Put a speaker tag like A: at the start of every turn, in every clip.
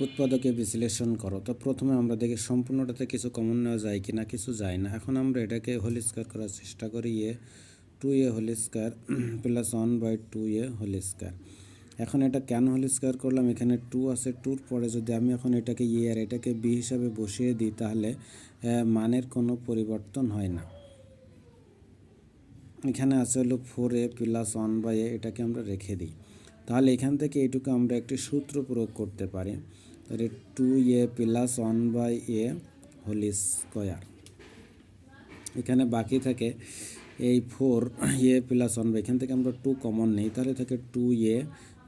A: উৎপাদকে বিশ্লেষণ করো। তো প্রথমে আমরা দেখি সম্পূর্ণটাতে কিছু কমন নেওয়া যায় কি না, কিছু যায় না। এখন আমরা এটাকে হোল স্কোয়ার করার চেষ্টা করি। Two a whole square plus 1/2 whole square. এখন এটা কেন হোল স্কোয়ার করলাম, এখানে 2 আছে, 2-র পরে যদি আমি এখন এটাকে আর এটাকে বি হিসাবে বসিয়ে দিই তাহলে মানের কোনো পরিবর্তন হয় না। এখানে আছে হলো 4a প্লাস 1/a, এটাকে আমরা রেখে দিই। তাহলে এখান থেকে এইটুকু আমরা একটি সূত্র প্রয়োগ করতে পারি। তাহলে 2a plus 1/a whole square. এখানে বাকি থাকে এই 4a প্লাস 1/, এখান থেকে আমরা 2 কমন নেই, তাহলে থাকে 2a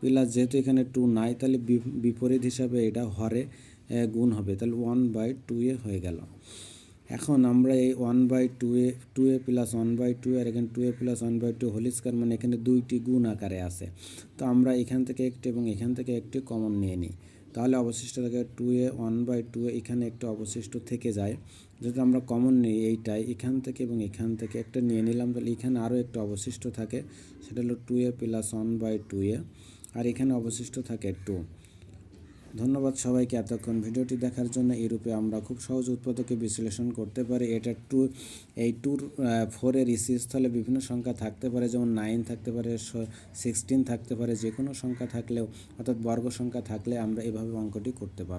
A: প্লাস, যেহেতু এখানে 2 নাই তাহলে বিপরীত হিসাবে এটা হরে গুণ হবে, তাহলে 1/2a হয়ে গেল। এখন আমরা এই 1/2a প্লাস 1/2 আর এখানে 2a প্লাস 1/2 হোল স্কোয়ার, মানে এখানে দুইটি গুণ আকারে আছে। তো আমরা এখান থেকে একটি এবং এখান থেকে একটি কমন নিয়ে নিই, তাহলে অবশিষ্ট থাকে 2a 1/2, এখানে একটু অবশিষ্ট থেকে যায়। যদি আমরা কমন নিই এইটাই, এখান থেকে এবং এখান থেকে একটা নিয়ে নিলাম, তাহলে এখানে আরও একটা অবশিষ্ট থাকে, সেটা হলো 2a প্লাস 1/2a, আর এখানে অবশিষ্ট থাকে 2। ধন্যবাদ সবাইকে এতক্ষণ ভিডিওটি দেখার জন্য। এরূপে আমরা খুব সহজ উৎপাদকে বিশ্লেষণ করতে পারি। এটা এই 4-এর ইসি স্থলে বিভিন্ন সংখ্যা থাকতে পারে, যেমন 9 থাকতে পারে, 16 থাকতে পারে, যে কোনো সংখ্যা থাকলেও অর্থাৎ বর্গ সংখ্যা থাকলে আমরা এভাবে অঙ্কটি করতে পারব।